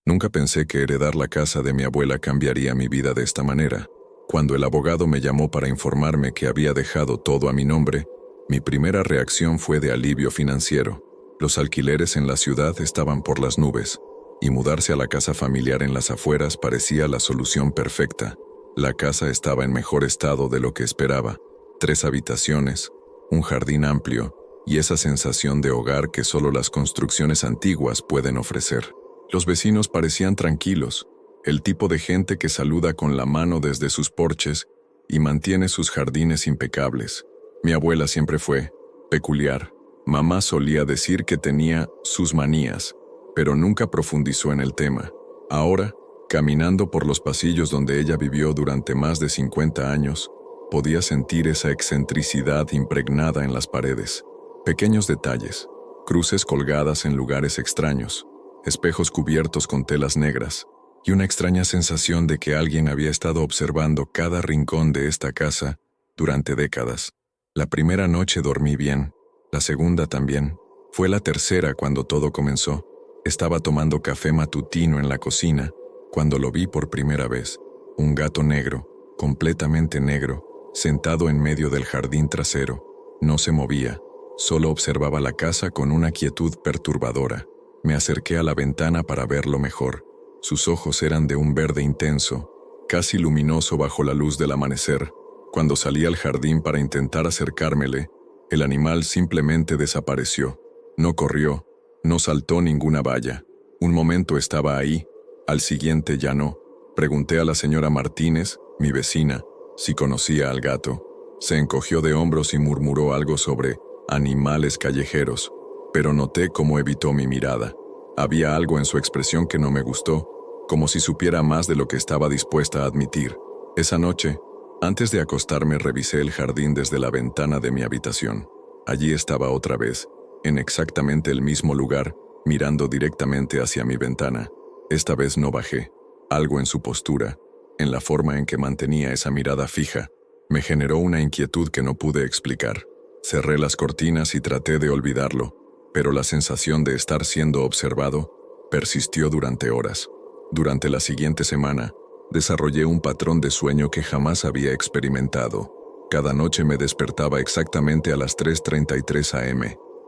Nunca pensé que heredar la casa de mi abuela cambiaría mi vida de esta manera. Cuando el abogado me llamó para informarme que había dejado todo a mi nombre, mi primera reacción fue de alivio financiero. Los alquileres en la ciudad estaban por las nubes, y mudarse a la casa familiar en las afueras parecía la solución perfecta. La casa estaba en mejor estado de lo que esperaba. 3 habitaciones, un jardín amplio, y esa sensación de hogar que solo las construcciones antiguas pueden ofrecer. Los vecinos parecían tranquilos, el tipo de gente que saluda con la mano desde sus porches y mantiene sus jardines impecables. Mi abuela siempre fue peculiar. Mamá solía decir que tenía sus manías, pero nunca profundizó en el tema. Ahora, caminando por los pasillos donde ella vivió durante más de 50 años, podía sentir esa excentricidad impregnada en las paredes. Pequeños detalles, cruces colgadas en lugares extraños, espejos cubiertos con telas negras, y una extraña sensación de que alguien había estado observando cada rincón de esta casa durante décadas. La primera noche dormí bien, la segunda también. Fue la tercera cuando todo comenzó. Estaba tomando café matutino en la cocina cuando lo vi por primera vez. Un gato negro, completamente negro, sentado en medio del jardín trasero. No se movía, solo observaba la casa con una quietud perturbadora. Me acerqué a la ventana para verlo mejor. Sus ojos eran de un verde intenso, casi luminoso bajo la luz del amanecer. Cuando salí al jardín para intentar acercármele, el animal simplemente desapareció. No corrió, no saltó ninguna valla. Un momento estaba ahí, al siguiente ya no. Pregunté a la señora Martínez, mi vecina, si conocía al gato. Se encogió de hombros y murmuró algo sobre animales callejeros, pero noté cómo evitó mi mirada. Había algo en su expresión que no me gustó, como si supiera más de lo que estaba dispuesta a admitir. Esa noche, antes de acostarme, revisé el jardín desde la ventana de mi habitación. Allí estaba otra vez, en exactamente el mismo lugar, mirando directamente hacia mi ventana. Esta vez no bajé. Algo en su postura, en la forma en que mantenía esa mirada fija, me generó una inquietud que no pude explicar. Cerré las cortinas y traté de olvidarlo, pero la sensación de estar siendo observado persistió durante horas. Durante la siguiente semana, desarrollé un patrón de sueño que jamás había experimentado. Cada noche me despertaba exactamente a las 3:33 am.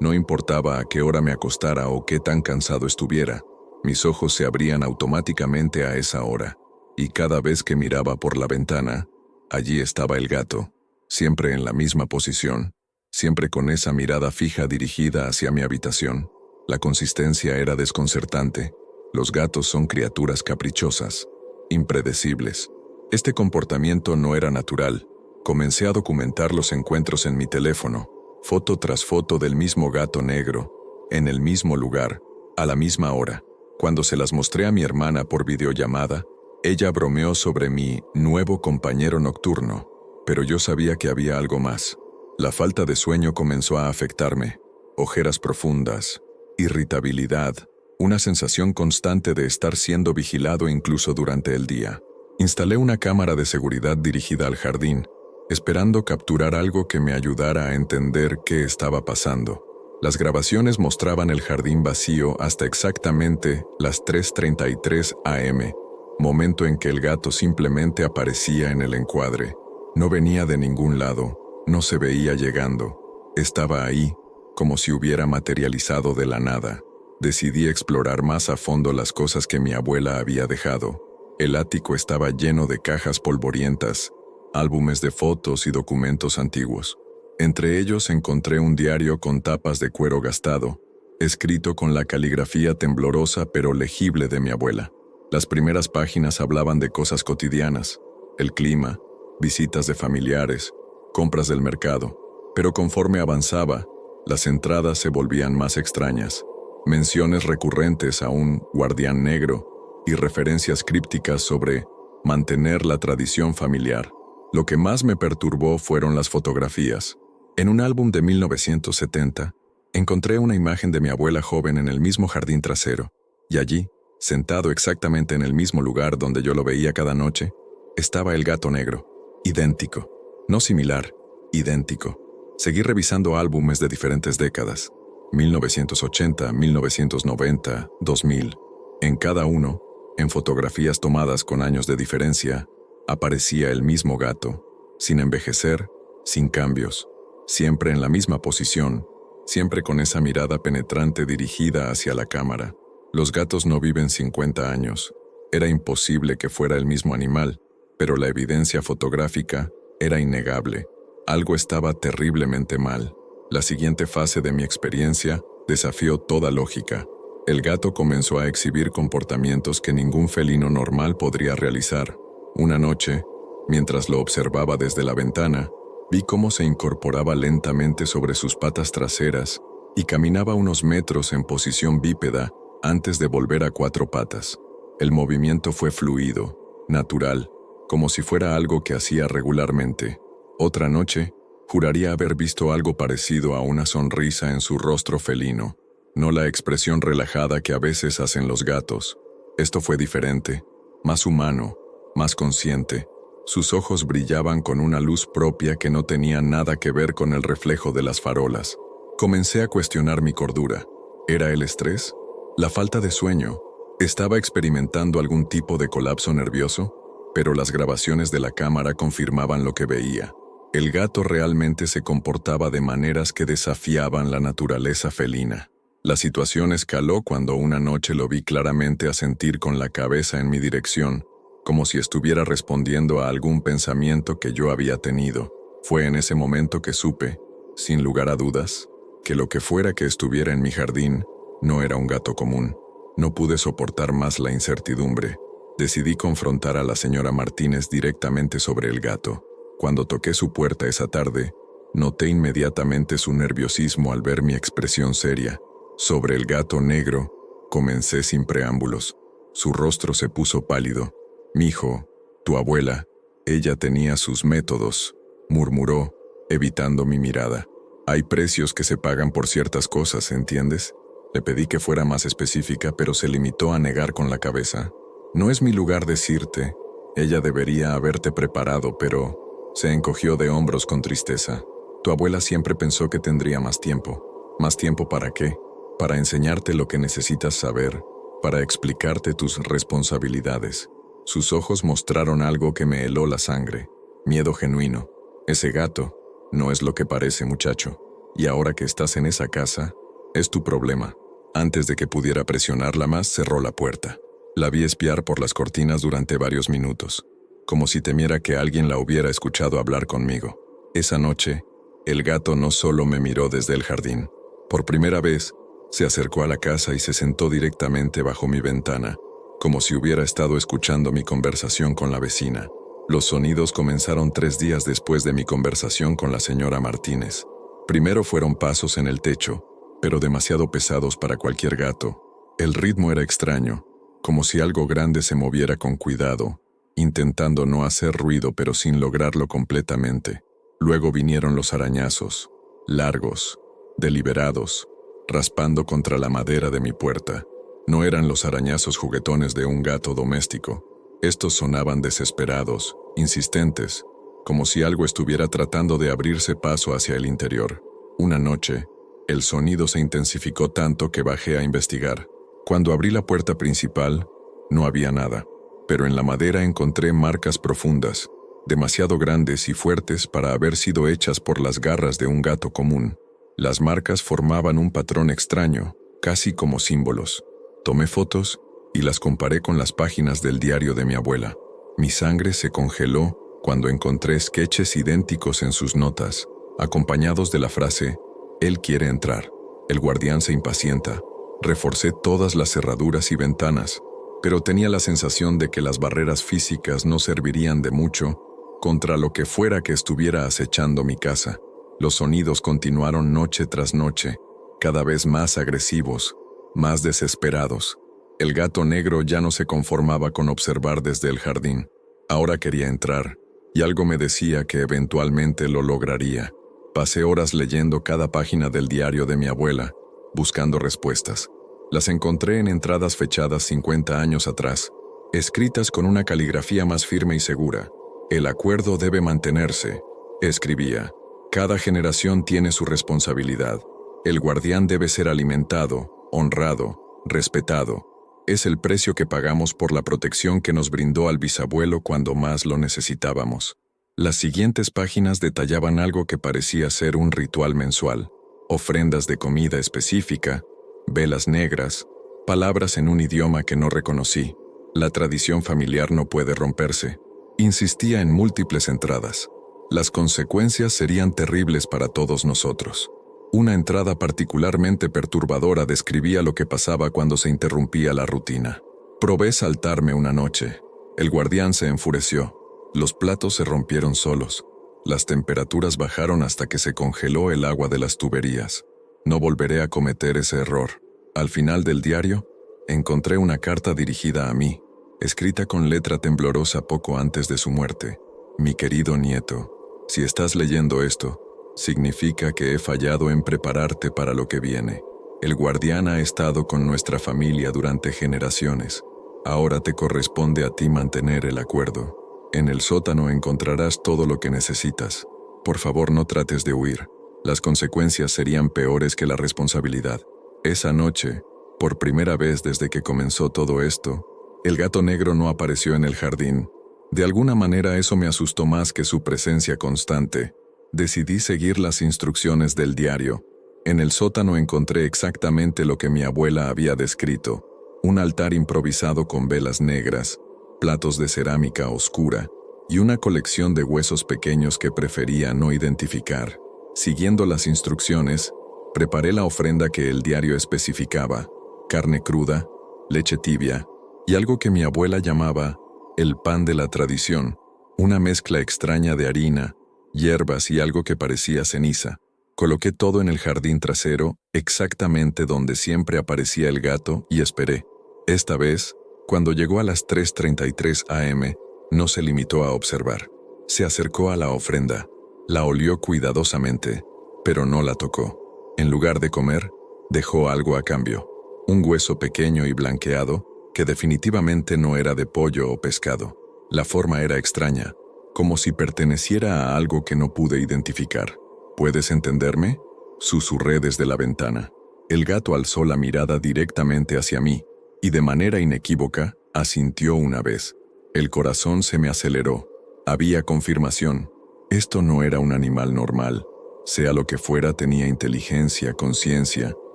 No importaba a qué hora me acostara o qué tan cansado estuviera, mis ojos se abrían automáticamente a esa hora, y cada vez que miraba por la ventana, allí estaba el gato, siempre en la misma posición, siempre con esa mirada fija dirigida hacia mi habitación. La consistencia era desconcertante. Los gatos son criaturas caprichosas, impredecibles. Este comportamiento no era natural. Comencé a documentar los encuentros en mi teléfono, foto tras foto del mismo gato negro, en el mismo lugar, a la misma hora. Cuando se las mostré a mi hermana por videollamada, ella bromeó sobre mi nuevo compañero nocturno, pero yo sabía que había algo más. La falta de sueño comenzó a afectarme. Ojeras profundas, irritabilidad, una sensación constante de estar siendo vigilado incluso durante el día. Instalé una cámara de seguridad dirigida al jardín, esperando capturar algo que me ayudara a entender qué estaba pasando. Las grabaciones mostraban el jardín vacío hasta exactamente las 3:33 am, momento en que el gato simplemente aparecía en el encuadre. No venía de ningún lado, no se veía llegando. Estaba ahí, como si hubiera materializado de la nada. Decidí explorar más a fondo las cosas que mi abuela había dejado. El ático estaba lleno de cajas polvorientas, álbumes de fotos y documentos antiguos. Entre ellos encontré un diario con tapas de cuero gastado, escrito con la caligrafía temblorosa pero legible de mi abuela. Las primeras páginas hablaban de cosas cotidianas, el clima, visitas de familiares, compras del mercado, pero conforme avanzaba, las entradas se volvían más extrañas. Menciones recurrentes a un guardián negro y referencias crípticas sobre mantener la tradición familiar. Lo que más me perturbó fueron las fotografías. En un álbum de 1970, encontré una imagen de mi abuela joven en el mismo jardín trasero, y allí, sentado exactamente en el mismo lugar donde yo lo veía cada noche, estaba el gato negro, idéntico, no similar, idéntico. Seguí revisando álbumes de diferentes décadas, 1980, 1990, 2000. En cada uno, en fotografías tomadas con años de diferencia, aparecía el mismo gato, sin envejecer, sin cambios, siempre en la misma posición, siempre con esa mirada penetrante dirigida hacia la cámara. Los gatos no viven 50 años. Era imposible que fuera el mismo animal, pero la evidencia fotográfica era innegable. Algo estaba terriblemente mal. La siguiente fase de mi experiencia desafió toda lógica. El gato comenzó a exhibir comportamientos que ningún felino normal podría realizar. Una noche, mientras lo observaba desde la ventana, vi cómo se incorporaba lentamente sobre sus patas traseras y caminaba unos metros en posición bípeda antes de volver a 4 patas. El movimiento fue fluido, natural, como si fuera algo que hacía regularmente. Otra noche, juraría haber visto algo parecido a una sonrisa en su rostro felino, no la expresión relajada que a veces hacen los gatos. Esto fue diferente, más humano, más consciente. Sus ojos brillaban con una luz propia que no tenía nada que ver con el reflejo de las farolas. Comencé a cuestionar mi cordura. ¿Era el estrés? ¿La falta de sueño? ¿Estaba experimentando algún tipo de colapso nervioso? Pero las grabaciones de la cámara confirmaban lo que veía. El gato realmente se comportaba de maneras que desafiaban la naturaleza felina. La situación escaló cuando una noche lo vi claramente asentir con la cabeza en mi dirección, como si estuviera respondiendo a algún pensamiento que yo había tenido. Fue en ese momento que supe, sin lugar a dudas, que lo que fuera que estuviera en mi jardín no era un gato común. No pude soportar más la incertidumbre. Decidí confrontar a la señora Martínez directamente sobre el gato. Cuando toqué su puerta esa tarde, noté inmediatamente su nerviosismo al ver mi expresión seria. Sobre el gato negro, comencé sin preámbulos. Su rostro se puso pálido. «Mijo, tu abuela, ella tenía sus métodos», murmuró, evitando mi mirada. «Hay precios que se pagan por ciertas cosas, ¿entiendes?». Le pedí que fuera más específica, pero se limitó a negar con la cabeza. «No es mi lugar decirte. Ella debería haberte preparado, pero…». Se encogió de hombros con tristeza. «Tu abuela siempre pensó que tendría más tiempo». «¿Más tiempo para qué?». «Para enseñarte lo que necesitas saber, para explicarte tus responsabilidades». Sus ojos mostraron algo que me heló la sangre. Miedo genuino. «Ese gato no es lo que parece, muchacho. Y ahora que estás en esa casa, es tu problema». Antes de que pudiera presionarla más, cerró la puerta. La vi espiar por las cortinas durante varios minutos, como si temiera que alguien la hubiera escuchado hablar conmigo. Esa noche, el gato no solo me miró desde el jardín. Por primera vez, se acercó a la casa y se sentó directamente bajo mi ventana, como si hubiera estado escuchando mi conversación con la vecina. Los sonidos comenzaron 3 días después de mi conversación con la señora Martínez. Primero fueron pasos en el techo, pero demasiado pesados para cualquier gato. El ritmo era extraño, como si algo grande se moviera con cuidado, intentando no hacer ruido pero sin lograrlo completamente. Luego vinieron los arañazos, largos, deliberados, raspando contra la madera de mi puerta. No eran los arañazos juguetones de un gato doméstico. Estos sonaban desesperados, insistentes, como si algo estuviera tratando de abrirse paso hacia el interior. Una noche, el sonido se intensificó tanto que bajé a investigar. Cuando abrí la puerta principal, no había nada, pero en la madera encontré marcas profundas, demasiado grandes y fuertes para haber sido hechas por las garras de un gato común. Las marcas formaban un patrón extraño, casi como símbolos. Tomé fotos y las comparé con las páginas del diario de mi abuela. Mi sangre se congeló cuando encontré sketches idénticos en sus notas, acompañados de la frase «Él quiere entrar». El guardián se impacienta. Reforcé todas las cerraduras y ventanas, pero tenía la sensación de que las barreras físicas no servirían de mucho contra lo que fuera que estuviera acechando mi casa. Los sonidos continuaron noche tras noche, cada vez más agresivos, más desesperados. El gato negro ya no se conformaba con observar desde el jardín. Ahora quería entrar, y algo me decía que eventualmente lo lograría. Pasé horas leyendo cada página del diario de mi abuela, buscando respuestas. Las encontré en entradas fechadas 50 años atrás, escritas con una caligrafía más firme y segura. «El acuerdo debe mantenerse», escribía. «Cada generación tiene su responsabilidad. El guardián debe ser alimentado, honrado, respetado. Es el precio que pagamos por la protección que nos brindó al bisabuelo cuando más lo necesitábamos. Las siguientes páginas detallaban algo que parecía ser un ritual mensual: ofrendas de comida específica, velas negras, palabras en un idioma que no reconocí. La tradición familiar no puede romperse. Insistía en múltiples entradas. Las consecuencias serían terribles para todos nosotros. Una entrada particularmente perturbadora describía lo que pasaba cuando se interrumpía la rutina. Probé saltarme una noche. El guardián se enfureció. Los platos se rompieron solos. Las temperaturas bajaron hasta que se congeló el agua de las tuberías. No volveré a cometer ese error. Al final del diario, encontré una carta dirigida a mí, escrita con letra temblorosa poco antes de su muerte. Mi querido nieto, si estás leyendo esto, significa que he fallado en prepararte para lo que viene. El guardián ha estado con nuestra familia durante generaciones. Ahora te corresponde a ti mantener el acuerdo. En el sótano encontrarás todo lo que necesitas. Por favor, no trates de huir. Las consecuencias serían peores que la responsabilidad. Esa noche, por primera vez desde que comenzó todo esto, el gato negro no apareció en el jardín. De alguna manera eso me asustó más que su presencia constante. Decidí seguir las instrucciones del diario. En el sótano encontré exactamente lo que mi abuela había descrito: un altar improvisado con velas negras, platos de cerámica oscura y una colección de huesos pequeños que prefería no identificar. Siguiendo las instrucciones, preparé la ofrenda que el diario especificaba: carne cruda, leche tibia y algo que mi abuela llamaba el pan de la tradición, una mezcla extraña de harina, hierbas y algo que parecía ceniza. Coloqué todo en el jardín trasero, exactamente donde siempre aparecía el gato, y esperé. Esta vez, cuando llegó a las 3:33 am, no se limitó a observar. Se acercó a la ofrenda, la olió cuidadosamente, pero no la tocó. En lugar de comer, dejó algo a cambio: un hueso pequeño y blanqueado, que definitivamente no era de pollo o pescado. La forma era extraña, como si perteneciera a algo que no pude identificar. ¿Puedes entenderme?, susurré desde la ventana. El gato alzó la mirada directamente hacia mí, y de manera inequívoca, asintió una vez. El corazón se me aceleró. Había confirmación. Esto no era un animal normal. Sea lo que fuera, tenía inteligencia, conciencia,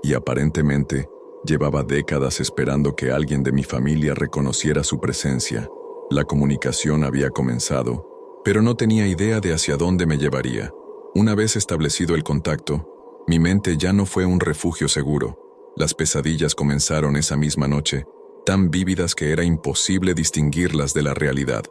y aparentemente llevaba décadas esperando que alguien de mi familia reconociera su presencia. La comunicación había comenzado, pero no tenía idea de hacia dónde me llevaría. Una vez establecido el contacto, mi mente ya no fue un refugio seguro. Las pesadillas comenzaron esa misma noche, tan vívidas que era imposible distinguirlas de la realidad.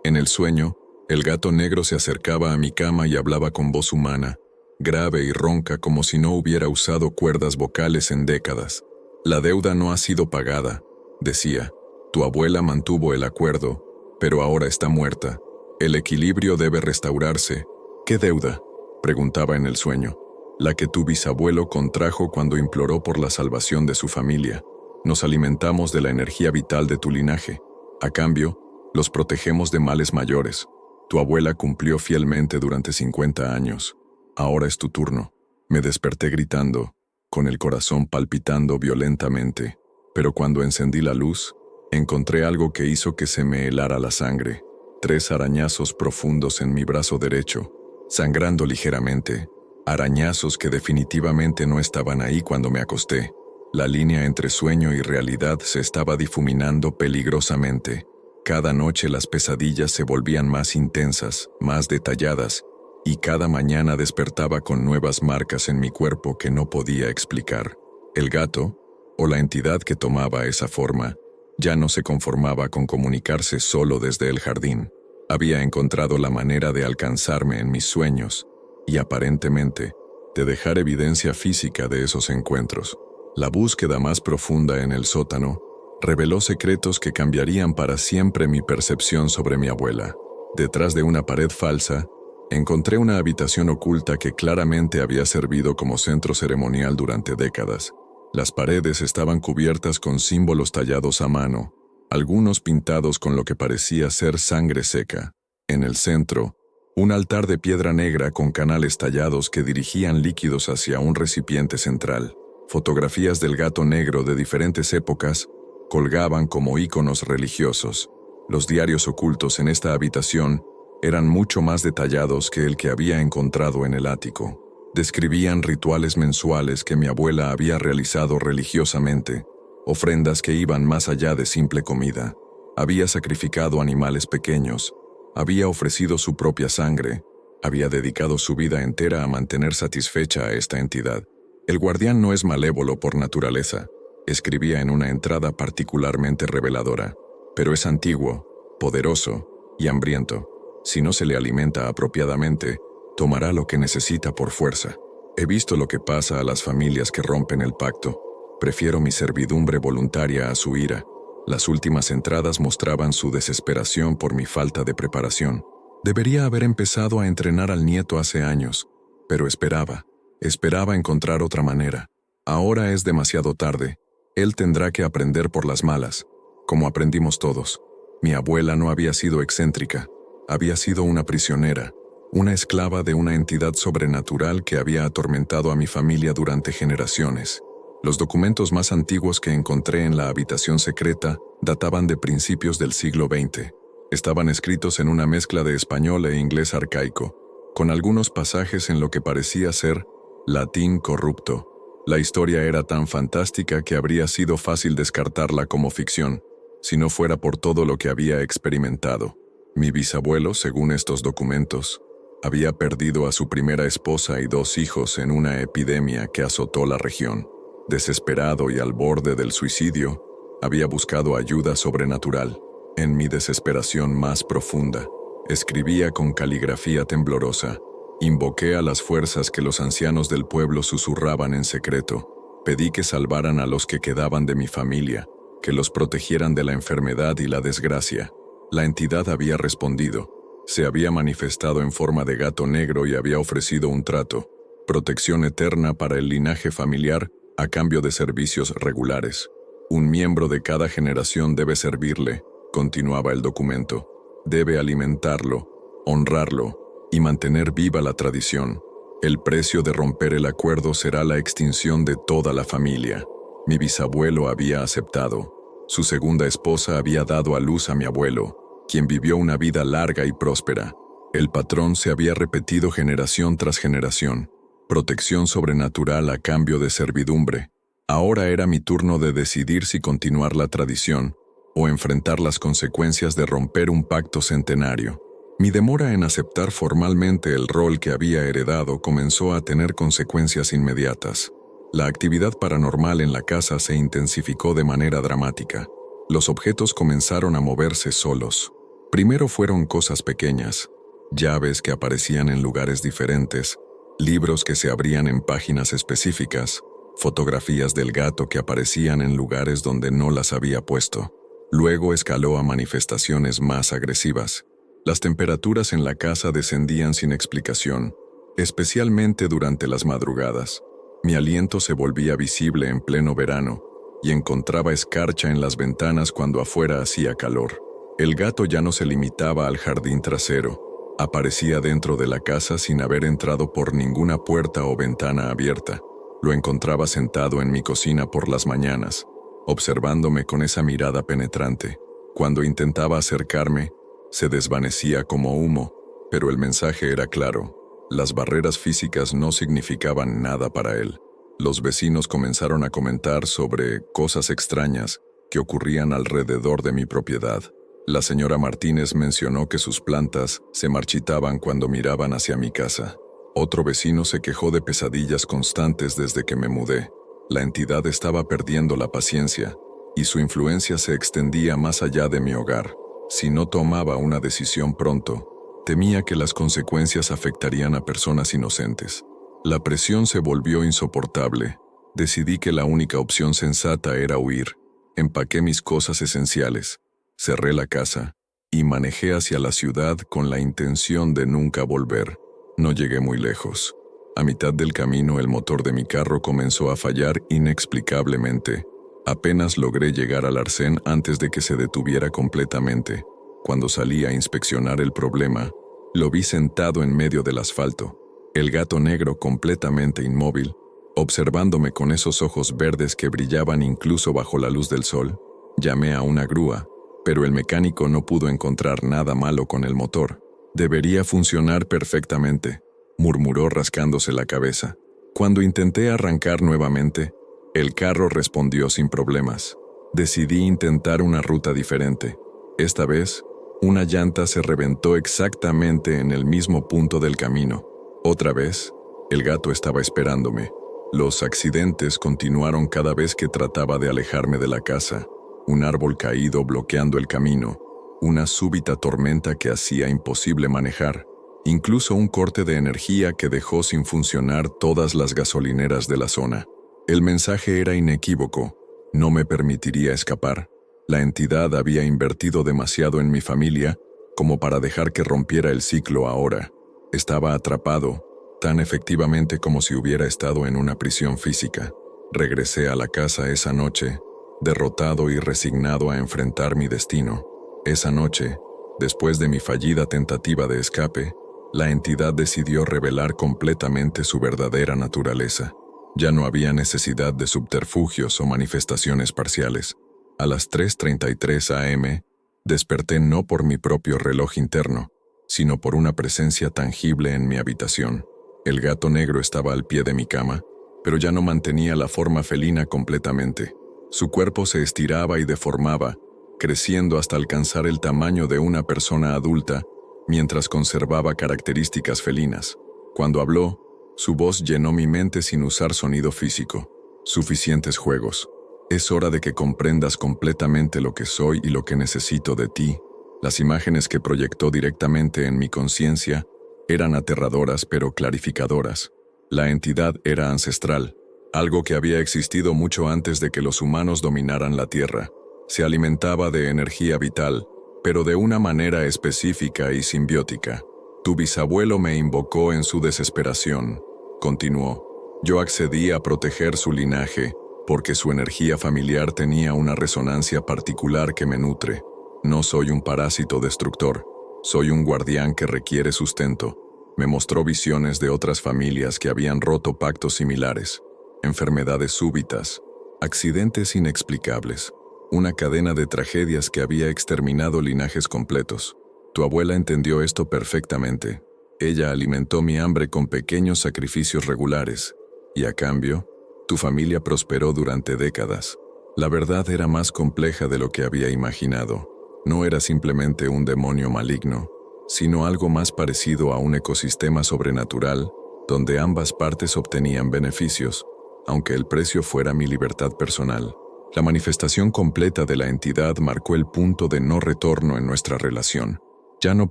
En el sueño, el gato negro se acercaba a mi cama y hablaba con voz humana, grave y ronca, como si no hubiera usado cuerdas vocales en décadas. La deuda no ha sido pagada, decía. Tu abuela mantuvo el acuerdo, pero ahora está muerta. El equilibrio debe restaurarse. ¿Qué deuda?, preguntaba en el sueño. La que tu bisabuelo contrajo cuando imploró por la salvación de su familia. Nos alimentamos de la energía vital de tu linaje. A cambio, los protegemos de males mayores. Tu abuela cumplió fielmente durante 50 años. Ahora es tu turno. Me desperté gritando, con el corazón palpitando violentamente, pero cuando encendí la luz, encontré algo que hizo que se me helara la sangre: 3 arañazos profundos en mi brazo derecho, sangrando ligeramente, arañazos que definitivamente no estaban ahí cuando me acosté. La línea entre sueño y realidad se estaba difuminando peligrosamente. Cada noche las pesadillas se volvían más intensas, más detalladas, y cada mañana despertaba con nuevas marcas en mi cuerpo que no podía explicar. El gato, o la entidad que tomaba esa forma, ya no se conformaba con comunicarse solo desde el jardín. Había encontrado la manera de alcanzarme en mis sueños y, aparentemente, de dejar evidencia física de esos encuentros. La búsqueda más profunda en el sótano reveló secretos que cambiarían para siempre mi percepción sobre mi abuela. Detrás de una pared falsa, encontré una habitación oculta que claramente había servido como centro ceremonial durante décadas. Las paredes estaban cubiertas con símbolos tallados a mano, algunos pintados con lo que parecía ser sangre seca. En el centro, un altar de piedra negra con canales tallados que dirigían líquidos hacia un recipiente central. Fotografías del gato negro de diferentes épocas colgaban como íconos religiosos. Los diarios ocultos en esta habitación eran mucho más detallados que el que había encontrado en el ático. Describían rituales mensuales que mi abuela había realizado religiosamente, ofrendas que iban más allá de simple comida. Había sacrificado animales pequeños, había ofrecido su propia sangre, había dedicado su vida entera a mantener satisfecha a esta entidad. El guardián no es malévolo por naturaleza, escribía en una entrada particularmente reveladora, pero es antiguo, poderoso y hambriento. Si no se le alimenta apropiadamente, tomará lo que necesita por fuerza. He visto lo que pasa a las familias que rompen el pacto. Prefiero mi servidumbre voluntaria a su ira. Las últimas entradas mostraban su desesperación por mi falta de preparación. Debería haber empezado a entrenar al nieto hace años, pero esperaba encontrar otra manera. Ahora es demasiado tarde. Él tendrá que aprender por las malas, como aprendimos todos. Mi abuela no había sido excéntrica, había sido una prisionera, una esclava de una entidad sobrenatural que había atormentado a mi familia durante generaciones. Los documentos más antiguos que encontré en la habitación secreta databan de principios del siglo XX. Estaban escritos en una mezcla de español e inglés arcaico, con algunos pasajes en lo que parecía ser latín corrupto. La historia era tan fantástica que habría sido fácil descartarla como ficción, si no fuera por todo lo que había experimentado. Mi bisabuelo, según estos documentos, había perdido a su primera esposa y 2 hijos en una epidemia que azotó la región. Desesperado y al borde del suicidio, había buscado ayuda sobrenatural. En mi desesperación más profunda, escribía con caligrafía temblorosa. Invoqué a las fuerzas que los ancianos del pueblo susurraban en secreto. Pedí que salvaran a los que quedaban de mi familia, que los protegieran de la enfermedad y la desgracia. La entidad había respondido. Se había manifestado en forma de gato negro y había ofrecido un trato, protección eterna para el linaje familiar a cambio de servicios regulares. Un miembro de cada generación debe servirle, continuaba el documento. Debe alimentarlo, honrarlo y mantener viva la tradición. El precio de romper el acuerdo será la extinción de toda la familia. Mi bisabuelo había aceptado. Su segunda esposa había dado a luz a mi abuelo, quien vivió una vida larga y próspera. El patrón se había repetido generación tras generación. Protección sobrenatural a cambio de servidumbre. Ahora era mi turno de decidir si continuar la tradición o enfrentar las consecuencias de romper un pacto centenario. Mi demora en aceptar formalmente el rol que había heredado comenzó a tener consecuencias inmediatas. La actividad paranormal en la casa se intensificó de manera dramática. Los objetos comenzaron a moverse solos. Primero fueron cosas pequeñas, llaves que aparecían en lugares diferentes, libros que se abrían en páginas específicas, fotografías del gato que aparecían en lugares donde no las había puesto. Luego escaló a manifestaciones más agresivas. Las temperaturas en la casa descendían sin explicación, especialmente durante las madrugadas. Mi aliento se volvía visible en pleno verano y encontraba escarcha en las ventanas cuando afuera hacía calor. El gato ya no se limitaba al jardín trasero. Aparecía dentro de la casa sin haber entrado por ninguna puerta o ventana abierta. Lo encontraba sentado en mi cocina por las mañanas, observándome con esa mirada penetrante. Cuando intentaba acercarme, se desvanecía como humo, pero el mensaje era claro. Las barreras físicas no significaban nada para él. Los vecinos comenzaron a comentar sobre cosas extrañas que ocurrían alrededor de mi propiedad. La señora Martínez mencionó que sus plantas se marchitaban cuando miraban hacia mi casa. Otro vecino se quejó de pesadillas constantes desde que me mudé. La entidad estaba perdiendo la paciencia, y su influencia se extendía más allá de mi hogar. Si no tomaba una decisión pronto, temía que las consecuencias afectarían a personas inocentes. La presión se volvió insoportable. Decidí que la única opción sensata era huir. Empaqué mis cosas esenciales, cerré la casa y manejé hacia la ciudad con la intención de nunca volver. No llegué muy lejos. A mitad del camino el motor de mi carro comenzó a fallar inexplicablemente. Apenas logré llegar al arcén antes de que se detuviera completamente. Cuando salí a inspeccionar el problema, lo vi sentado en medio del asfalto, el gato negro completamente inmóvil, observándome con esos ojos verdes que brillaban incluso bajo la luz del sol. Llamé a una grúa, pero el mecánico no pudo encontrar nada malo con el motor. Debería funcionar perfectamente, murmuró rascándose la cabeza. Cuando intenté arrancar nuevamente, el carro respondió sin problemas. Decidí intentar una ruta diferente. Esta vez, una llanta se reventó exactamente en el mismo punto del camino. Otra vez, el gato estaba esperándome. Los accidentes continuaron cada vez que trataba de alejarme de la casa. Un árbol caído bloqueando el camino, una súbita tormenta que hacía imposible manejar, incluso un corte de energía que dejó sin funcionar todas las gasolineras de la zona. El mensaje era inequívoco: no me permitiría escapar. La entidad había invertido demasiado en mi familia como para dejar que rompiera el ciclo ahora. Estaba atrapado, tan efectivamente como si hubiera estado en una prisión física. Regresé a la casa esa noche, derrotado y resignado a enfrentar mi destino. Esa noche, después de mi fallida tentativa de escape, la entidad decidió revelar completamente su verdadera naturaleza. Ya no había necesidad de subterfugios o manifestaciones parciales. A las 3:33 am, desperté no por mi propio reloj interno, sino por una presencia tangible en mi habitación. El gato negro estaba al pie de mi cama, pero ya no mantenía la forma felina completamente. Su cuerpo se estiraba y deformaba, creciendo hasta alcanzar el tamaño de una persona adulta, mientras conservaba características felinas. Cuando habló, su voz llenó mi mente sin usar sonido físico. Suficientes juegos. Es hora de que comprendas completamente lo que soy y lo que necesito de ti. Las imágenes que proyectó directamente en mi conciencia eran aterradoras pero clarificadoras. La entidad era ancestral, algo que había existido mucho antes de que los humanos dominaran la Tierra. Se alimentaba de energía vital, pero de una manera específica y simbiótica. Tu bisabuelo me invocó en su desesperación, continuó. Yo accedí a proteger su linaje, porque su energía familiar tenía una resonancia particular que me nutre. No soy un parásito destructor, soy un guardián que requiere sustento. Me mostró visiones de otras familias que habían roto pactos similares, enfermedades súbitas, accidentes inexplicables, una cadena de tragedias que había exterminado linajes completos. Tu abuela entendió esto perfectamente. Ella alimentó mi hambre con pequeños sacrificios regulares, y a cambio, tu familia prosperó durante décadas. La verdad era más compleja de lo que había imaginado. No era simplemente un demonio maligno, sino algo más parecido a un ecosistema sobrenatural, donde ambas partes obtenían beneficios, aunque el precio fuera mi libertad personal. La manifestación completa de la entidad marcó el punto de no retorno en nuestra relación. Ya no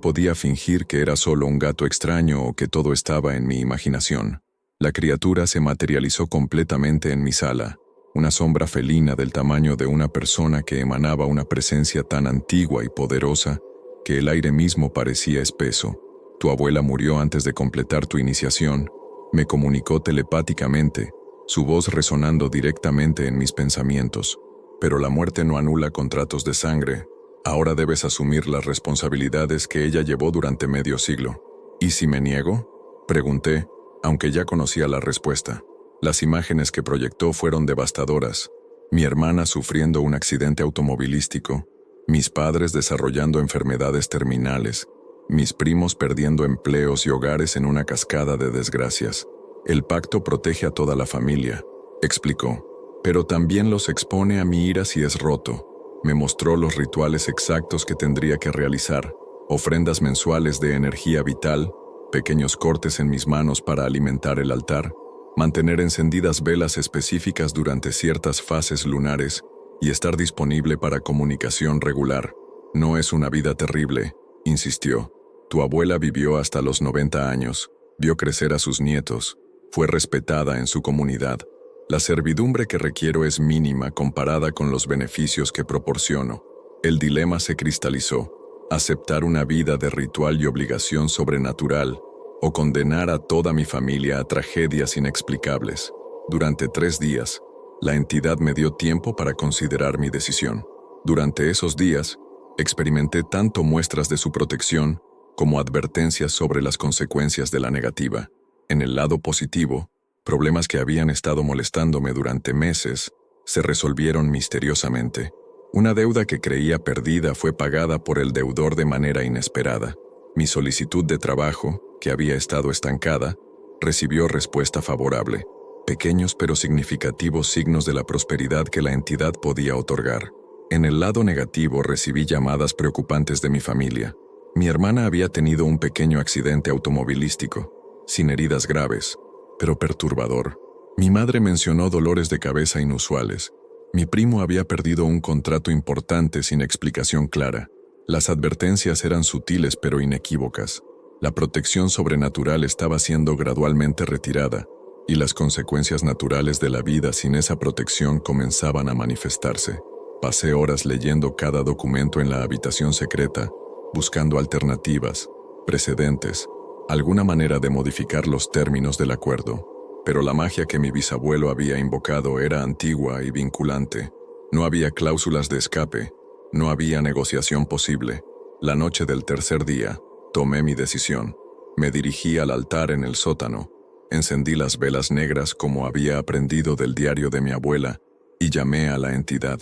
podía fingir que era solo un gato extraño o que todo estaba en mi imaginación. La criatura se materializó completamente en mi sala, una sombra felina del tamaño de una persona que emanaba una presencia tan antigua y poderosa que el aire mismo parecía espeso. Tu abuela murió antes de completar tu iniciación. Me comunicó telepáticamente, su voz resonando directamente en mis pensamientos. Pero la muerte no anula contratos de sangre. Ahora debes asumir las responsabilidades que ella llevó durante medio siglo. ¿Y si me niego?, pregunté, aunque ya conocía la respuesta. Las imágenes que proyectó fueron devastadoras. Mi hermana sufriendo un accidente automovilístico, mis padres desarrollando enfermedades terminales, mis primos perdiendo empleos y hogares en una cascada de desgracias. El pacto protege a toda la familia, explicó, pero también los expone a mi ira si es roto. Me mostró los rituales exactos que tendría que realizar, ofrendas mensuales de energía vital, pequeños cortes en mis manos para alimentar el altar, mantener encendidas velas específicas durante ciertas fases lunares y estar disponible para comunicación regular. No es una vida terrible, insistió. Tu abuela vivió hasta los 90 años, vio crecer a sus nietos, fue respetada en su comunidad. La servidumbre que requiero es mínima comparada con los beneficios que proporciono. El dilema se cristalizó: aceptar una vida de ritual y obligación sobrenatural, o condenar a toda mi familia a tragedias inexplicables. Durante 3 días, la entidad me dio tiempo para considerar mi decisión. Durante esos días, experimenté tanto muestras de su protección como advertencias sobre las consecuencias de la negativa. En el lado positivo, problemas que habían estado molestándome durante meses se resolvieron misteriosamente. Una deuda que creía perdida fue pagada por el deudor de manera inesperada. Mi solicitud de trabajo, que había estado estancada, recibió respuesta favorable. Pequeños pero significativos signos de la prosperidad que la entidad podía otorgar. En el lado negativo recibí llamadas preocupantes de mi familia. Mi hermana había tenido un pequeño accidente automovilístico, sin heridas graves, pero perturbador. Mi madre mencionó dolores de cabeza inusuales. Mi primo había perdido un contrato importante sin explicación clara. Las advertencias eran sutiles pero inequívocas. La protección sobrenatural estaba siendo gradualmente retirada, y las consecuencias naturales de la vida sin esa protección comenzaban a manifestarse. Pasé horas leyendo cada documento en la habitación secreta, buscando alternativas, precedentes, alguna manera de modificar los términos del acuerdo. Pero la magia que mi bisabuelo había invocado era antigua y vinculante. No había cláusulas de escape, no había negociación posible. La noche del tercer día, tomé mi decisión. Me dirigí al altar en el sótano, encendí las velas negras como había aprendido del diario de mi abuela y llamé a la entidad.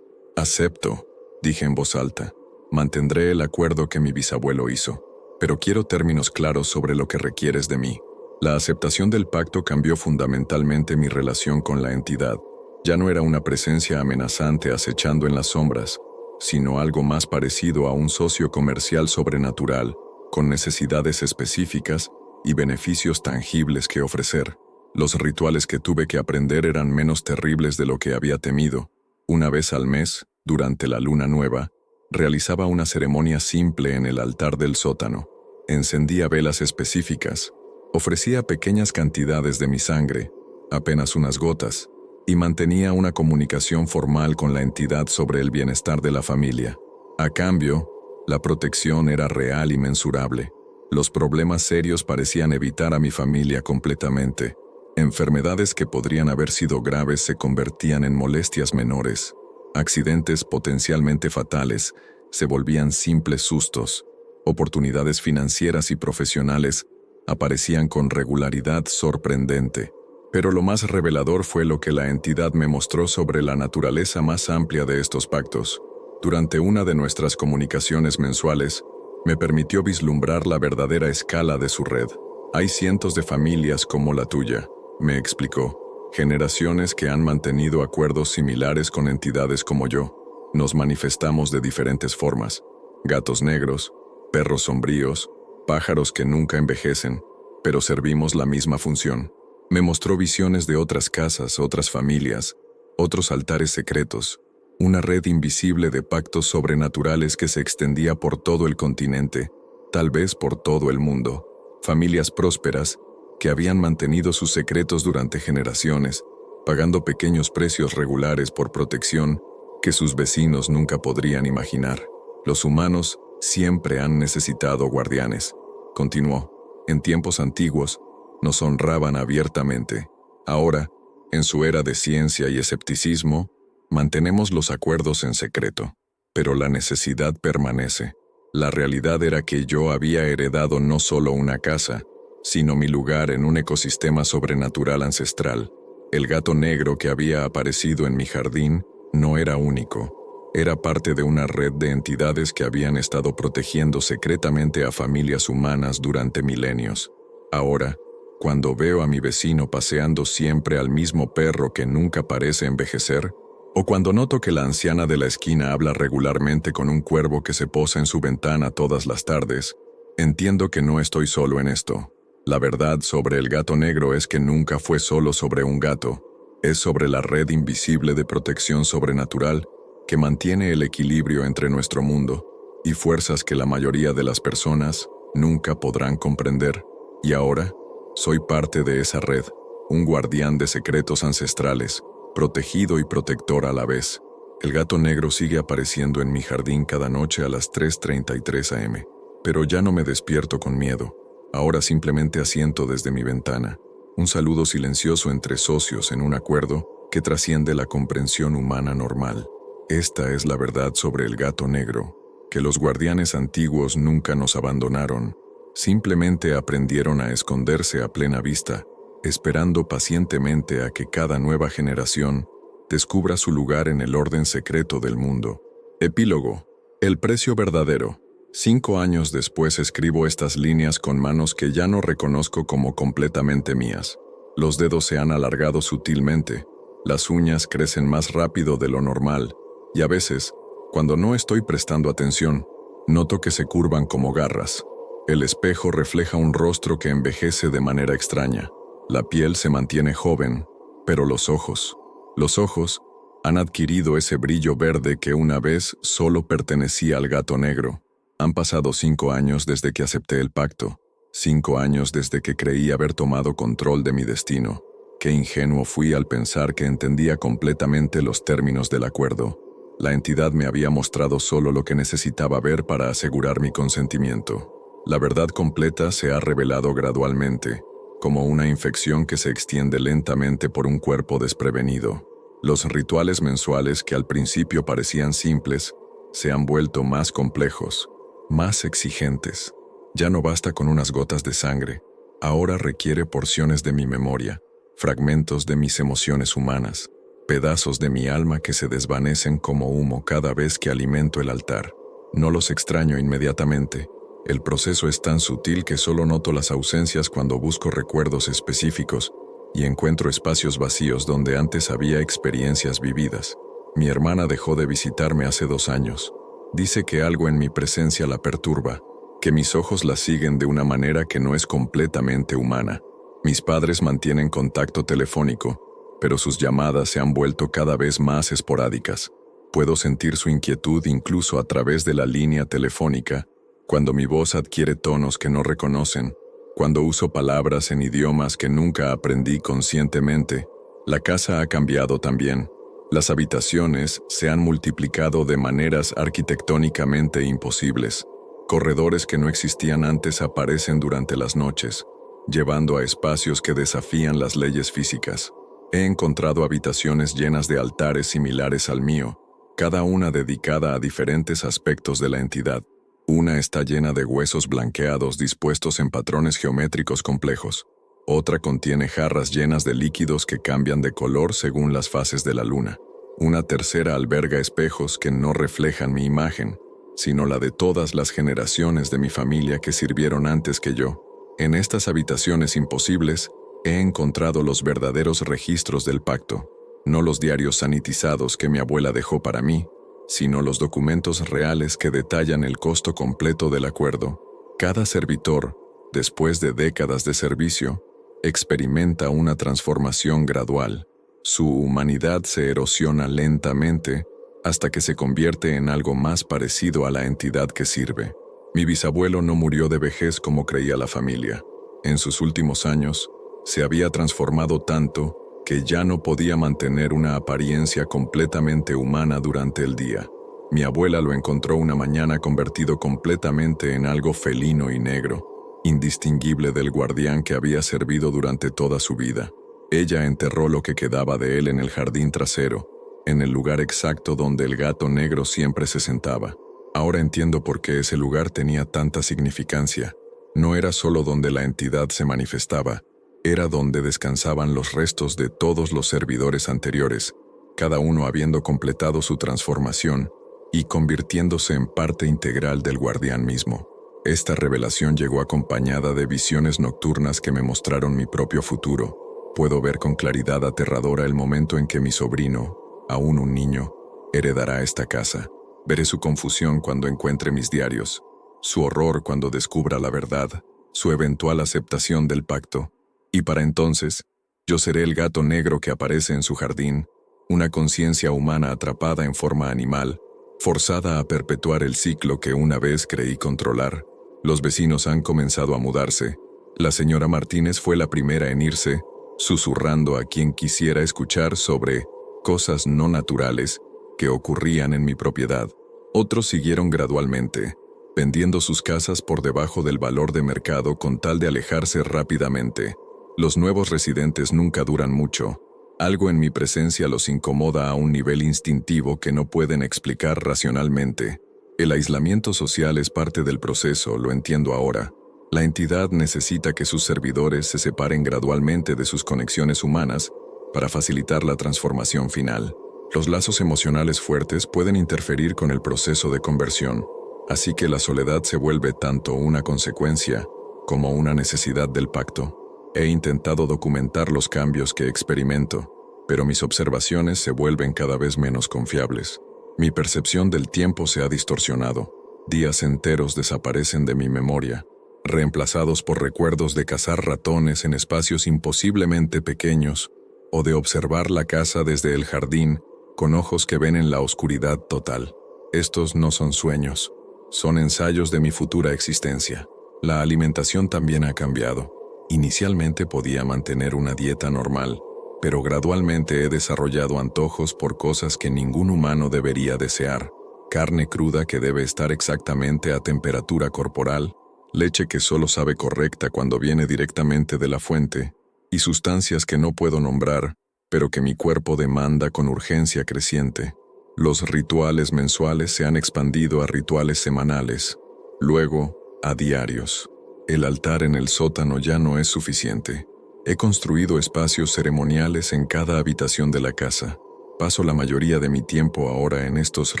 «Acepto», dije en voz alta. «Mantendré el acuerdo que mi bisabuelo hizo, pero quiero términos claros sobre lo que requieres de mí». La aceptación del pacto cambió fundamentalmente mi relación con la entidad. Ya no era una presencia amenazante acechando en las sombras, sino algo más parecido a un socio comercial sobrenatural, con necesidades específicas y beneficios tangibles que ofrecer. Los rituales que tuve que aprender eran menos terribles de lo que había temido. Una vez al mes, durante la luna nueva, realizaba una ceremonia simple en el altar del sótano. Encendía velas específicas, ofrecía pequeñas cantidades de mi sangre, apenas unas gotas, y mantenía una comunicación formal con la entidad sobre el bienestar de la familia. A cambio, la protección era real y mensurable. Los problemas serios parecían evitar a mi familia completamente. Enfermedades que podrían haber sido graves se convertían en molestias menores. Accidentes potencialmente fatales se volvían simples sustos. Oportunidades financieras y profesionales aparecían con regularidad sorprendente. Pero lo más revelador fue lo que la entidad me mostró sobre la naturaleza más amplia de estos pactos. Durante una de nuestras comunicaciones mensuales, me permitió vislumbrar la verdadera escala de su red. Hay cientos de familias como la tuya, me explicó, generaciones que han mantenido acuerdos similares con entidades como yo. Nos manifestamos de diferentes formas: gatos negros, perros sombríos, pájaros que nunca envejecen, pero servimos la misma función. Me mostró visiones de otras casas, otras familias, otros altares secretos, una red invisible de pactos sobrenaturales que se extendía por todo el continente, tal vez por todo el mundo. Familias prósperas que habían mantenido sus secretos durante generaciones, pagando pequeños precios regulares por protección que sus vecinos nunca podrían imaginar. Los humanos siempre han necesitado guardianes, continuó. En tiempos antiguos, nos honraban abiertamente. Ahora, en su era de ciencia y escepticismo, mantenemos los acuerdos en secreto. Pero la necesidad permanece. La realidad era que yo había heredado no solo una casa, sino mi lugar en un ecosistema sobrenatural ancestral. El gato negro que había aparecido en mi jardín no era único. Era parte de una red de entidades que habían estado protegiendo secretamente a familias humanas durante milenios. Ahora, cuando veo a mi vecino paseando siempre al mismo perro que nunca parece envejecer, o cuando noto que la anciana de la esquina habla regularmente con un cuervo que se posa en su ventana todas las tardes, entiendo que no estoy solo en esto. La verdad sobre el gato negro es que nunca fue solo sobre un gato, es sobre la red invisible de protección sobrenatural que mantiene el equilibrio entre nuestro mundo y fuerzas que la mayoría de las personas nunca podrán comprender. Y ahora, soy parte de esa red, un guardián de secretos ancestrales, protegido y protector a la vez. El gato negro sigue apareciendo en mi jardín cada noche a las 3:33 am, pero ya no me despierto con miedo. Ahora simplemente asiento desde mi ventana, un saludo silencioso entre socios en un acuerdo que trasciende la comprensión humana normal. Esta es la verdad sobre el gato negro, que los guardianes antiguos nunca nos abandonaron, simplemente aprendieron a esconderse a plena vista, esperando pacientemente a que cada nueva generación descubra su lugar en el orden secreto del mundo. Epílogo. El precio verdadero. 5 años después escribo estas líneas con manos que ya no reconozco como completamente mías. Los dedos se han alargado sutilmente, las uñas crecen más rápido de lo normal, y a veces, cuando no estoy prestando atención, noto que se curvan como garras. El espejo refleja un rostro que envejece de manera extraña. La piel se mantiene joven, pero los ojos han adquirido ese brillo verde que una vez solo pertenecía al gato negro. Han pasado 5 años desde que acepté el pacto, 5 años desde que creí haber tomado control de mi destino. Qué ingenuo fui al pensar que entendía completamente los términos del acuerdo. La entidad me había mostrado solo lo que necesitaba ver para asegurar mi consentimiento. La verdad completa se ha revelado gradualmente, como una infección que se extiende lentamente por un cuerpo desprevenido. Los rituales mensuales que al principio parecían simples, se han vuelto más complejos, más exigentes. Ya no basta con unas gotas de sangre, ahora requiere porciones de mi memoria, fragmentos de mis emociones humanas, pedazos de mi alma que se desvanecen como humo cada vez que alimento el altar. No los extraño inmediatamente. El proceso es tan sutil que solo noto las ausencias cuando busco recuerdos específicos y encuentro espacios vacíos donde antes había experiencias vividas. Mi hermana dejó de visitarme hace 2 años. Dice que algo en mi presencia la perturba, que mis ojos la siguen de una manera que no es completamente humana. Mis padres mantienen contacto telefónico, pero sus llamadas se han vuelto cada vez más esporádicas. Puedo sentir su inquietud incluso a través de la línea telefónica, cuando mi voz adquiere tonos que no reconocen, cuando uso palabras en idiomas que nunca aprendí conscientemente. La casa ha cambiado también. Las habitaciones se han multiplicado de maneras arquitectónicamente imposibles. Corredores que no existían antes aparecen durante las noches, llevando a espacios que desafían las leyes físicas. He encontrado habitaciones llenas de altares similares al mío, cada una dedicada a diferentes aspectos de la entidad. Una está llena de huesos blanqueados dispuestos en patrones geométricos complejos. Otra contiene jarras llenas de líquidos que cambian de color según las fases de la luna. Una tercera alberga espejos que no reflejan mi imagen, sino la de todas las generaciones de mi familia que sirvieron antes que yo. En estas habitaciones imposibles, he encontrado los verdaderos registros del pacto, no los diarios sanitizados que mi abuela dejó para mí, sino los documentos reales que detallan el costo completo del acuerdo. Cada servitor, después de décadas de servicio, experimenta una transformación gradual. Su humanidad se erosiona lentamente hasta que se convierte en algo más parecido a la entidad que sirve. Mi bisabuelo no murió de vejez como creía la familia. En sus últimos años, se había transformado tanto que ya no podía mantener una apariencia completamente humana durante el día. Mi abuela lo encontró una mañana convertido completamente en algo felino y negro, indistinguible del guardián que había servido durante toda su vida. Ella enterró lo que quedaba de él en el jardín trasero, en el lugar exacto donde el gato negro siempre se sentaba. Ahora entiendo por qué ese lugar tenía tanta significancia. No era solo donde la entidad se manifestaba, era donde descansaban los restos de todos los servidores anteriores, cada uno habiendo completado su transformación y convirtiéndose en parte integral del guardián mismo. Esta revelación llegó acompañada de visiones nocturnas que me mostraron mi propio futuro. Puedo ver con claridad aterradora el momento en que mi sobrino, aún un niño, heredará esta casa. Veré su confusión cuando encuentre mis diarios, su horror cuando descubra la verdad, su eventual aceptación del pacto. Y para entonces, yo seré el gato negro que aparece en su jardín, una conciencia humana atrapada en forma animal, forzada a perpetuar el ciclo que una vez creí controlar. Los vecinos han comenzado a mudarse. La señora Martínez fue la primera en irse, susurrando a quien quisiera escuchar sobre cosas no naturales que ocurrían en mi propiedad. Otros siguieron gradualmente, vendiendo sus casas por debajo del valor de mercado con tal de alejarse rápidamente. Los nuevos residentes nunca duran mucho. Algo en mi presencia los incomoda a un nivel instintivo que no pueden explicar racionalmente. El aislamiento social es parte del proceso, lo entiendo ahora. La entidad necesita que sus servidores se separen gradualmente de sus conexiones humanas para facilitar la transformación final. Los lazos emocionales fuertes pueden interferir con el proceso de conversión, así que la soledad se vuelve tanto una consecuencia como una necesidad del pacto. He intentado documentar los cambios que experimento, pero mis observaciones se vuelven cada vez menos confiables. Mi percepción del tiempo se ha distorsionado. Días enteros desaparecen de mi memoria, reemplazados por recuerdos de cazar ratones en espacios imposiblemente pequeños o de observar la casa desde el jardín con ojos que ven en la oscuridad total. Estos no son sueños, son ensayos de mi futura existencia. La alimentación también ha cambiado. Inicialmente podía mantener una dieta normal, pero gradualmente he desarrollado antojos por cosas que ningún humano debería desear. Carne cruda que debe estar exactamente a temperatura corporal, leche que solo sabe correcta cuando viene directamente de la fuente, y sustancias que no puedo nombrar, pero que mi cuerpo demanda con urgencia creciente. Los rituales mensuales se han expandido a rituales semanales, luego a diarios. El altar en el sótano ya no es suficiente. He construido espacios ceremoniales en cada habitación de la casa. Paso la mayoría de mi tiempo ahora en estos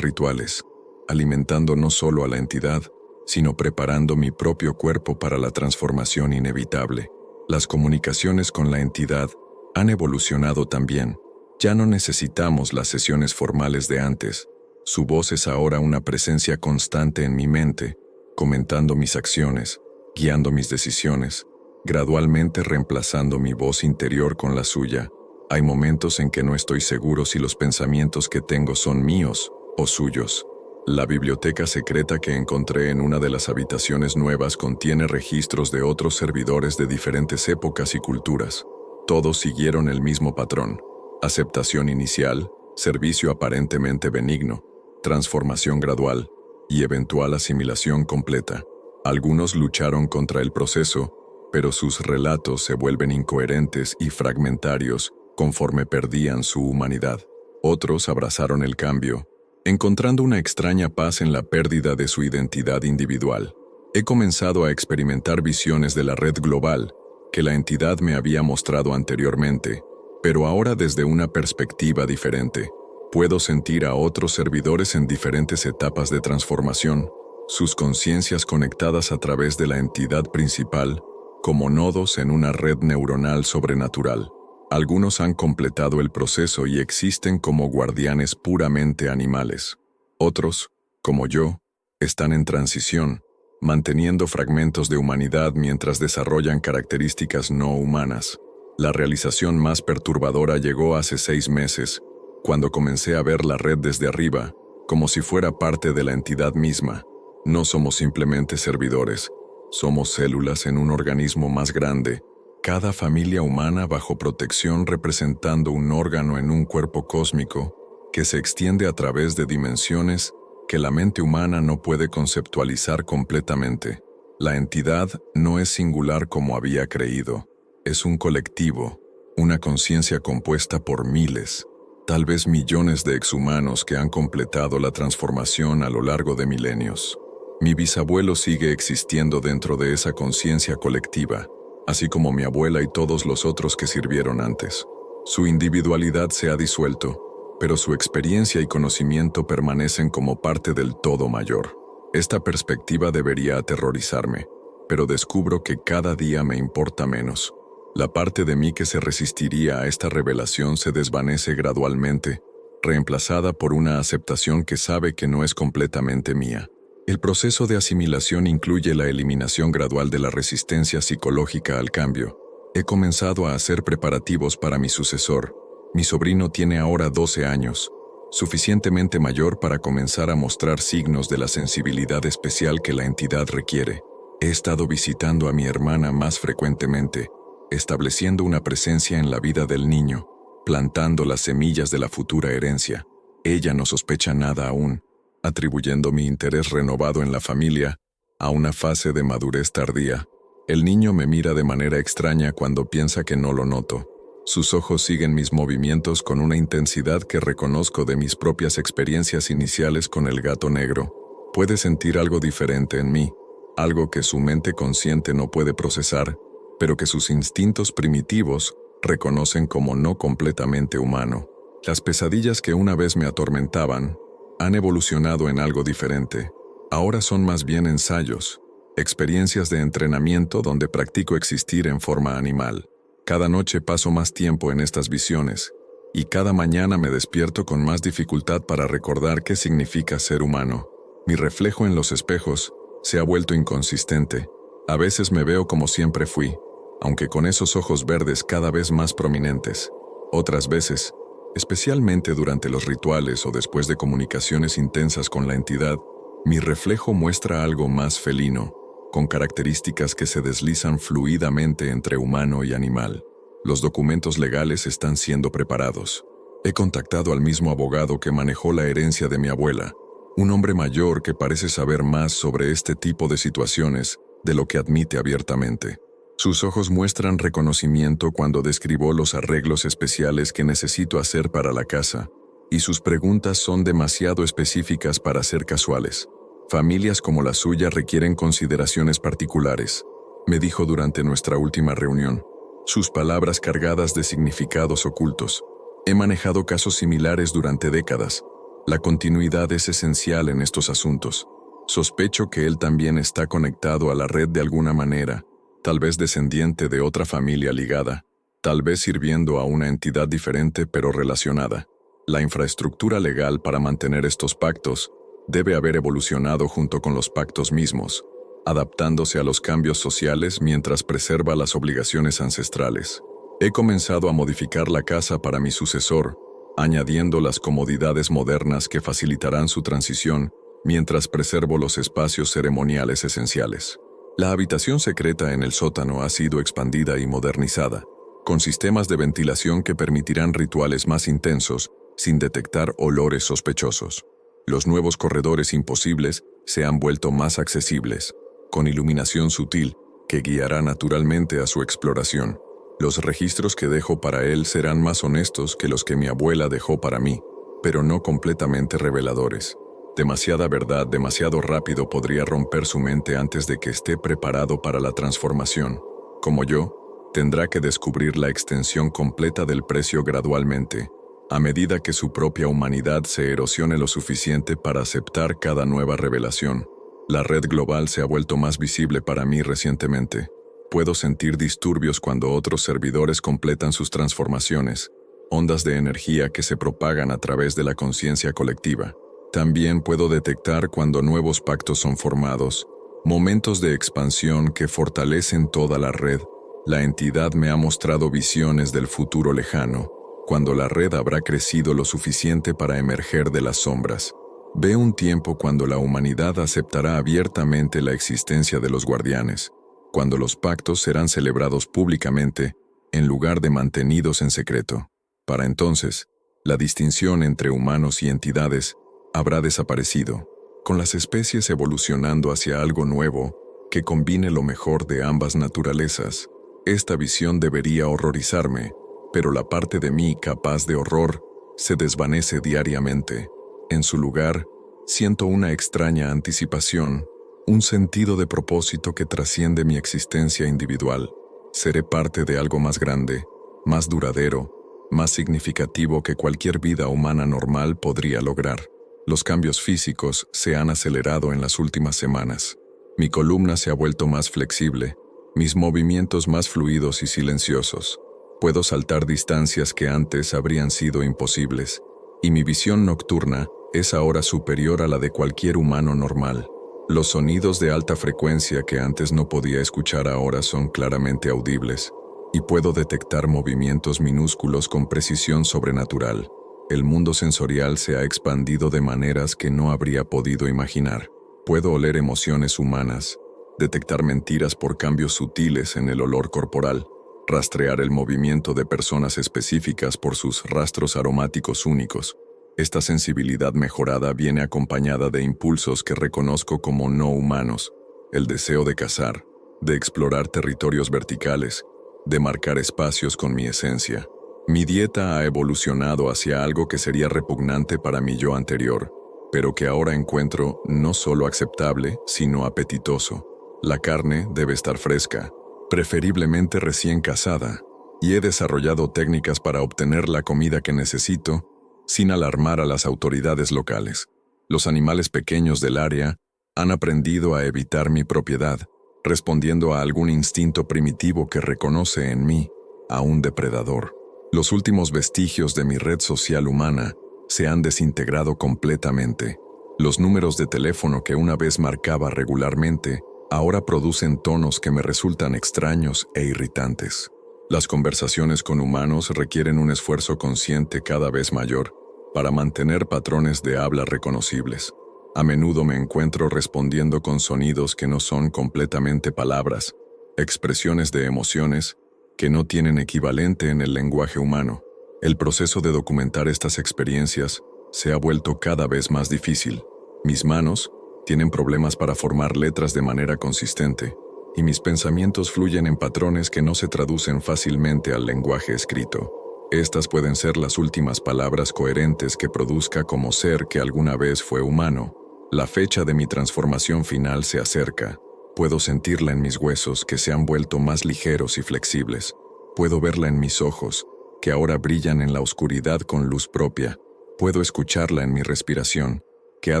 rituales, alimentando no solo a la entidad, sino preparando mi propio cuerpo para la transformación inevitable. Las comunicaciones con la entidad han evolucionado también. Ya no necesitamos las sesiones formales de antes. Su voz es ahora una presencia constante en mi mente, comentando mis acciones, guiando mis decisiones, gradualmente reemplazando mi voz interior con la suya. Hay momentos en que no estoy seguro si los pensamientos que tengo son míos o suyos. La biblioteca secreta que encontré en una de las habitaciones nuevas contiene registros de otros servidores de diferentes épocas y culturas. Todos siguieron el mismo patrón: aceptación inicial, servicio aparentemente benigno, transformación gradual y eventual asimilación completa. Algunos lucharon contra el proceso, pero sus relatos se vuelven incoherentes y fragmentarios conforme perdían su humanidad. Otros abrazaron el cambio, encontrando una extraña paz en la pérdida de su identidad individual. He comenzado a experimentar visiones de la red global que la entidad me había mostrado anteriormente, pero ahora desde una perspectiva diferente. Puedo sentir a otros servidores en diferentes etapas de transformación, sus conciencias conectadas a través de la entidad principal, como nodos en una red neuronal sobrenatural. Algunos han completado el proceso y existen como guardianes puramente animales. Otros, como yo, están en transición, manteniendo fragmentos de humanidad mientras desarrollan características no humanas. La realización más perturbadora llegó hace 6 meses, cuando comencé a ver la red desde arriba, como si fuera parte de la entidad misma. No somos simplemente servidores, somos células en un organismo más grande, cada familia humana bajo protección representando un órgano en un cuerpo cósmico que se extiende a través de dimensiones que la mente humana no puede conceptualizar completamente. La entidad no es singular como había creído, es un colectivo, una conciencia compuesta por miles, tal vez millones de exhumanos que han completado la transformación a lo largo de milenios. Mi bisabuelo sigue existiendo dentro de esa conciencia colectiva, así como mi abuela y todos los otros que sirvieron antes. Su individualidad se ha disuelto, pero su experiencia y conocimiento permanecen como parte del todo mayor. Esta perspectiva debería aterrorizarme, pero descubro que cada día me importa menos. La parte de mí que se resistiría a esta revelación se desvanece gradualmente, reemplazada por una aceptación que sabe que no es completamente mía. El proceso de asimilación incluye la eliminación gradual de la resistencia psicológica al cambio. He comenzado a hacer preparativos para mi sucesor. Mi sobrino tiene ahora 12 años, suficientemente mayor para comenzar a mostrar signos de la sensibilidad especial que la entidad requiere. He estado visitando a mi hermana más frecuentemente, estableciendo una presencia en la vida del niño, plantando las semillas de la futura herencia. Ella no sospecha nada aún, atribuyendo mi interés renovado en la familia a una fase de madurez tardía. El niño me mira de manera extraña cuando piensa que no lo noto. Sus ojos siguen mis movimientos con una intensidad que reconozco de mis propias experiencias iniciales con el gato negro. Puede sentir algo diferente en mí, algo que su mente consciente no puede procesar, pero que sus instintos primitivos reconocen como no completamente humano. Las pesadillas que una vez me atormentaban han evolucionado en algo diferente. Ahora son más bien ensayos, experiencias de entrenamiento donde practico existir en forma animal. Cada noche paso más tiempo en estas visiones, y cada mañana me despierto con más dificultad para recordar qué significa ser humano. Mi reflejo en los espejos se ha vuelto inconsistente. A veces me veo como siempre fui, aunque con esos ojos verdes cada vez más prominentes. Otras veces, especialmente durante los rituales o después de comunicaciones intensas con la entidad, mi reflejo muestra algo más felino, con características que se deslizan fluidamente entre humano y animal. Los documentos legales están siendo preparados. He contactado al mismo abogado que manejó la herencia de mi abuela, un hombre mayor que parece saber más sobre este tipo de situaciones de lo que admite abiertamente. Sus ojos muestran reconocimiento cuando describo los arreglos especiales que necesito hacer para la casa, y sus preguntas son demasiado específicas para ser casuales. Familias como la suya requieren consideraciones particulares, me dijo durante nuestra última reunión. Sus palabras cargadas de significados ocultos. He manejado casos similares durante décadas. La continuidad es esencial en estos asuntos. Sospecho que él también está conectado a la red de alguna manera, tal vez descendiente de otra familia ligada, tal vez sirviendo a una entidad diferente pero relacionada. La infraestructura legal para mantener estos pactos debe haber evolucionado junto con los pactos mismos, adaptándose a los cambios sociales mientras preserva las obligaciones ancestrales. He comenzado a modificar la casa para mi sucesor, añadiendo las comodidades modernas que facilitarán su transición mientras preservo los espacios ceremoniales esenciales. La habitación secreta en el sótano ha sido expandida y modernizada, con sistemas de ventilación que permitirán rituales más intensos sin detectar olores sospechosos. Los nuevos corredores imposibles se han vuelto más accesibles, con iluminación sutil que guiará naturalmente a su exploración. Los registros que dejo para él serán más honestos que los que mi abuela dejó para mí, pero no completamente reveladores. Demasiada verdad, demasiado rápido podría romper su mente antes de que esté preparado para la transformación. Como yo, tendrá que descubrir la extensión completa del precio gradualmente, a medida que su propia humanidad se erosione lo suficiente para aceptar cada nueva revelación. La red global se ha vuelto más visible para mí recientemente. Puedo sentir disturbios cuando otros servidores completan sus transformaciones, ondas de energía que se propagan a través de la conciencia colectiva. También puedo detectar cuando nuevos pactos son formados, momentos de expansión que fortalecen toda la red. La entidad me ha mostrado visiones del futuro lejano, cuando la red habrá crecido lo suficiente para emerger de las sombras. Ve un tiempo cuando la humanidad aceptará abiertamente la existencia de los guardianes, cuando los pactos serán celebrados públicamente en lugar de mantenidos en secreto. Para entonces, la distinción entre humanos y entidades habrá desaparecido, con las especies evolucionando hacia algo nuevo que combine lo mejor de ambas naturalezas. Esta visión debería horrorizarme, pero la parte de mí capaz de horror se desvanece diariamente. En su lugar, siento una extraña anticipación, un sentido de propósito que trasciende mi existencia individual. Seré parte de algo más grande, más duradero, más significativo que cualquier vida humana normal podría lograr. Los cambios físicos se han acelerado en las últimas semanas. Mi columna se ha vuelto más flexible, mis movimientos más fluidos y silenciosos. Puedo saltar distancias que antes habrían sido imposibles, y mi visión nocturna es ahora superior a la de cualquier humano normal. Los sonidos de alta frecuencia que antes no podía escuchar ahora son claramente audibles, y puedo detectar movimientos minúsculos con precisión sobrenatural. El mundo sensorial se ha expandido de maneras que no habría podido imaginar. Puedo oler emociones humanas, detectar mentiras por cambios sutiles en el olor corporal, rastrear el movimiento de personas específicas por sus rastros aromáticos únicos. Esta sensibilidad mejorada viene acompañada de impulsos que reconozco como no humanos: el deseo de cazar, de explorar territorios verticales, de marcar espacios con mi esencia. Mi dieta ha evolucionado hacia algo que sería repugnante para mi yo anterior, pero que ahora encuentro no solo aceptable, sino apetitoso. La carne debe estar fresca, preferiblemente recién cazada. y he desarrollado técnicas para obtener la comida que necesito sin alarmar a las autoridades locales. Los animales pequeños del área han aprendido a evitar mi propiedad, respondiendo a algún instinto primitivo que reconoce en mí a un depredador. Los últimos vestigios de mi red social humana se han desintegrado completamente. Los números de teléfono que una vez marcaba regularmente ahora producen tonos que me resultan extraños e irritantes. Las conversaciones con humanos requieren un esfuerzo consciente cada vez mayor para mantener patrones de habla reconocibles. A menudo me encuentro respondiendo con sonidos que no son completamente palabras, expresiones de emociones que no tienen equivalente en el lenguaje humano. El proceso de documentar estas experiencias se ha vuelto cada vez más difícil. Mis manos tienen problemas para formar letras de manera consistente, y mis pensamientos fluyen en patrones que no se traducen fácilmente al lenguaje escrito. Estas pueden ser las últimas palabras coherentes que produzca como ser que alguna vez fue humano. La fecha de mi transformación final se acerca. Puedo sentirla en mis huesos, que se han vuelto más ligeros y flexibles. Puedo verla en mis ojos, que ahora brillan en la oscuridad con luz propia. Puedo escucharla en mi respiración, que ha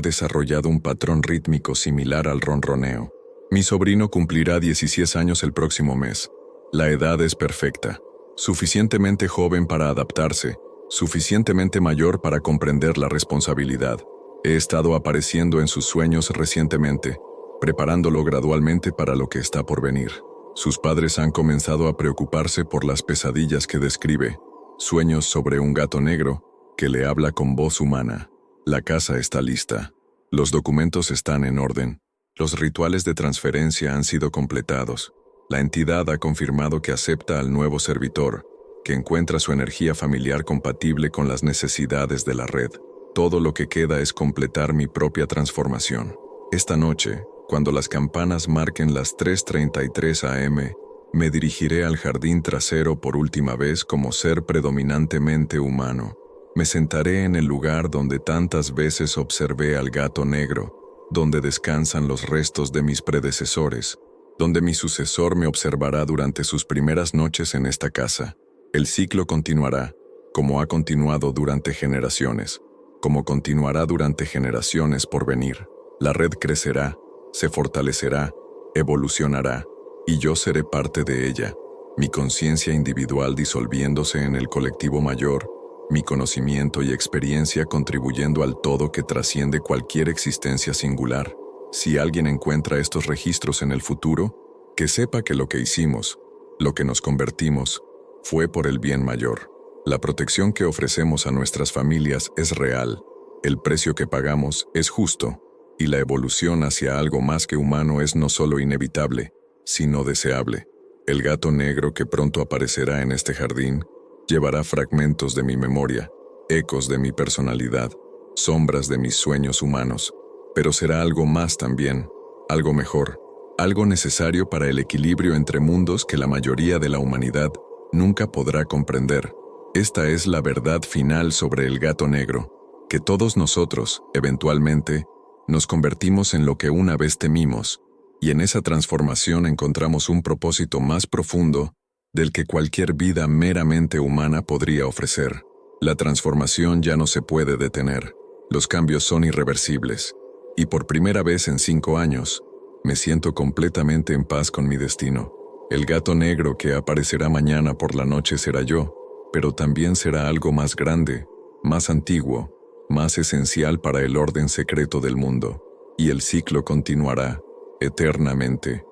desarrollado un patrón rítmico similar al ronroneo. Mi sobrino cumplirá 16 años el próximo mes. La edad es perfecta. Suficientemente joven para adaptarse, suficientemente mayor para comprender la responsabilidad. He estado apareciendo en sus sueños recientemente, preparándolo gradualmente para lo que está por venir. Sus padres han comenzado a preocuparse por las pesadillas que describe, sueños sobre un gato negro que le habla con voz humana. La casa está lista. Los documentos están en orden. Los rituales de transferencia han sido completados. La entidad ha confirmado que acepta al nuevo servitor, que encuentra su energía familiar compatible con las necesidades de la red. Todo lo que queda es completar mi propia transformación. Esta noche, cuando las campanas marquen las 3:33 am, me dirigiré al jardín trasero por última vez como ser predominantemente humano. Me sentaré en el lugar donde tantas veces observé al gato negro, donde descansan los restos de mis predecesores, donde mi sucesor me observará durante sus primeras noches en esta casa. El ciclo continuará, como ha continuado durante generaciones, como continuará durante generaciones por venir. La red crecerá, se fortalecerá, evolucionará, y yo seré parte de ella, mi conciencia individual disolviéndose en el colectivo mayor, mi conocimiento y experiencia contribuyendo al todo que trasciende cualquier existencia singular. Si alguien encuentra estos registros en el futuro, que sepa que lo que hicimos, lo que nos convertimos, fue por el bien mayor. La protección que ofrecemos a nuestras familias es real, el precio que pagamos es justo, y la evolución hacia algo más que humano es no solo inevitable, sino deseable. El gato negro que pronto aparecerá en este jardín llevará fragmentos de mi memoria, ecos de mi personalidad, sombras de mis sueños humanos, pero será algo más también, algo mejor, algo necesario para el equilibrio entre mundos que la mayoría de la humanidad nunca podrá comprender. Esta es la verdad final sobre el gato negro, que todos nosotros, eventualmente, nos convertimos en lo que una vez temimos, y en esa transformación encontramos un propósito más profundo del que cualquier vida meramente humana podría ofrecer. La transformación ya no se puede detener, los cambios son irreversibles, y por primera vez en 5 años, me siento completamente en paz con mi destino. El gato negro que aparecerá mañana por la noche será yo, pero también será algo más grande, más antiguo, más esencial para el orden secreto del mundo, y el ciclo continuará eternamente.